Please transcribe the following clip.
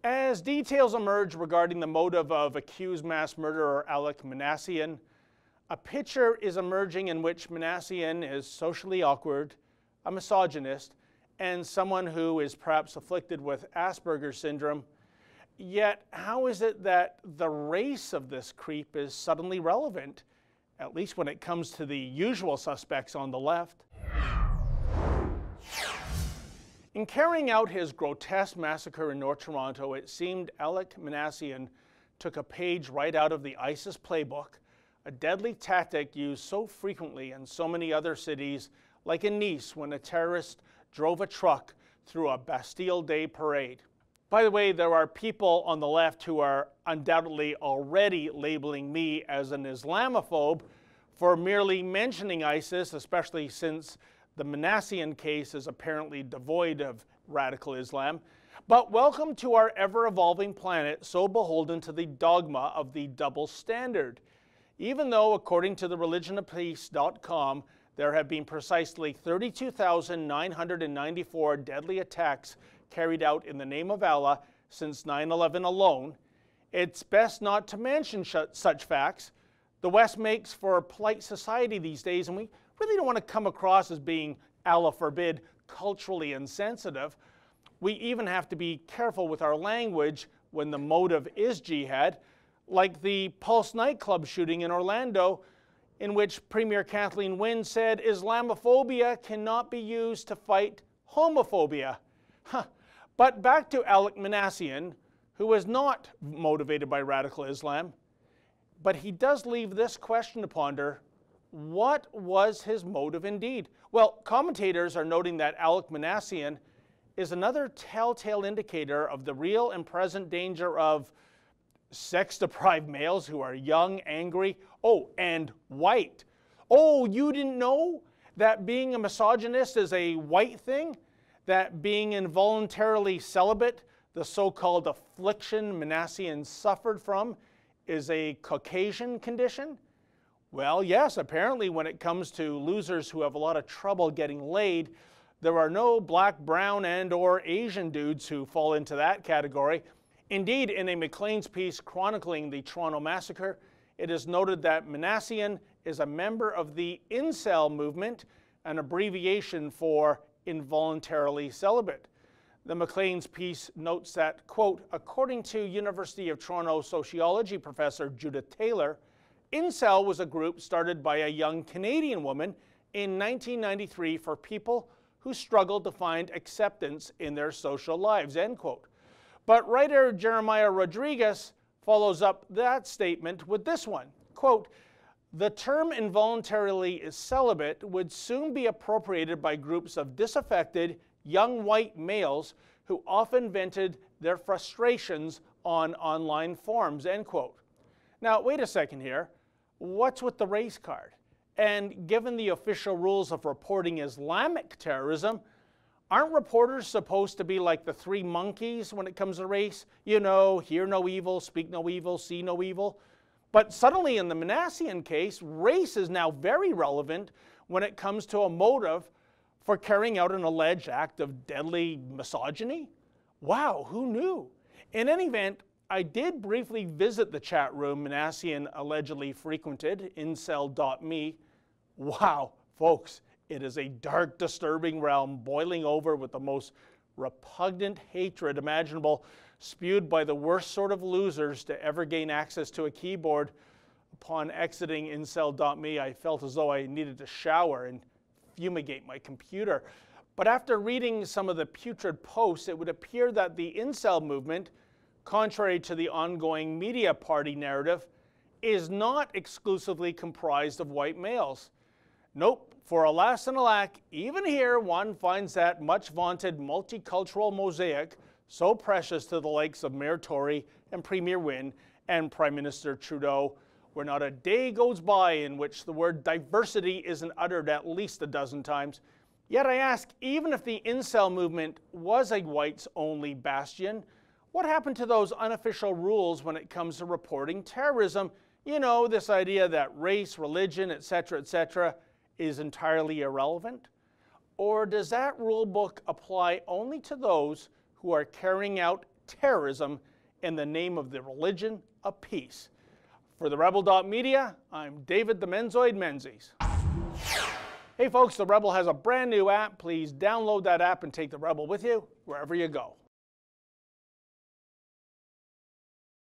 As details emerge regarding the motive of accused mass murderer Alek Minassian, a picture is emerging in which Minassian is socially awkward, a misogynist, and someone who is perhaps afflicted with Asperger's syndrome. Yet, how is it that the race of this creep is suddenly relevant, at least when it comes to the usual suspects on the left? In carrying out his grotesque massacre in North Toronto, it seemed Alek Minassian took a page right out of the ISIS playbook, a deadly tactic used so frequently in so many other cities, like in Nice when a terrorist drove a truck through a Bastille Day parade. By the way, there are people on the left who are undoubtedly already labeling me as an Islamophobe for merely mentioning ISIS, especially since the Minassian case is apparently devoid of radical Islam. But welcome to our ever-evolving planet, so beholden to the dogma of the double standard. Even though, according to the religionofpeace.com, there have been precisely 32,994 deadly attacks carried out in the name of Allah since 9/11 alone, it's best not to mention such facts. The West makes for a polite society these days, and we really don't want to come across as being, Allah forbid, culturally insensitive. We even have to be careful with our language when the motive is jihad, like the Pulse nightclub shooting in Orlando, in which Premier Kathleen Wynne said Islamophobia cannot be used to fight homophobia. But back to Alek Minassian, who was not motivated by radical Islam, but he does leave this question to ponder: what was his motive indeed? Well, commentators are noting that Alek Minassian is another telltale indicator of the real and present danger of sex-deprived males who are young, angry, and white. Oh, you didn't know that being a misogynist is a white thing? That being involuntarily celibate, the so-called affliction Minassian suffered from, is a Caucasian condition? Well, yes, apparently when it comes to losers who have a lot of trouble getting laid, there are no black, brown, and/or Asian dudes who fall into that category. Indeed, in a Maclean's piece chronicling the Toronto massacre, it is noted that Minassian is a member of the incel movement, an abbreviation for involuntarily celibate. The Maclean's piece notes that, quote, according to University of Toronto sociology professor Judith Taylor, incel was a group started by a young Canadian woman in 1993 for people who struggled to find acceptance in their social lives, end quote. But writer Jeremiah Rodriguez follows up that statement with this one, quote, the term involuntarily celibate would soon be appropriated by groups of disaffected young white males who often vented their frustrations on online forums, end quote. Now, wait a second here. What's with the race card? And given the official rules of reporting Islamic terrorism, aren't reporters supposed to be like the three monkeys when it comes to race? You know, hear no evil, speak no evil, see no evil. But suddenly in the Minassian case, race is now very relevant when it comes to a motive for carrying out an alleged act of deadly misogyny? Wow, who knew? In any event, I did briefly visit the chat room Minassian allegedly frequented, incel.me. Wow, folks, it is a dark, disturbing realm boiling over with the most repugnant hatred imaginable, spewed by the worst sort of losers to ever gain access to a keyboard. Upon exiting incel.me, I felt as though I needed to shower and fumigate my computer. But after reading some of the putrid posts, it would appear that the incel movement, contrary to the ongoing media party narrative, is not exclusively comprised of white males. Nope, for alas and alack, even here one finds that much vaunted multicultural mosaic so precious to the likes of Mayor Tory and Premier Wynne and Prime Minister Trudeau, where not a day goes by in which the word diversity isn't uttered at least a dozen times. Yet I ask, even if the incel movement was a whites-only bastion, what happened to those unofficial rules when it comes to reporting terrorism? You know, this idea that race, religion, etc., is entirely irrelevant? Or does that rule book apply only to those who are carrying out terrorism in the name of the religion of peace. For the Rebel.Media, I'm David the Menzoid Menzies. Hey folks, the Rebel has a brand new app. Please download that app and take the Rebel with you wherever you go.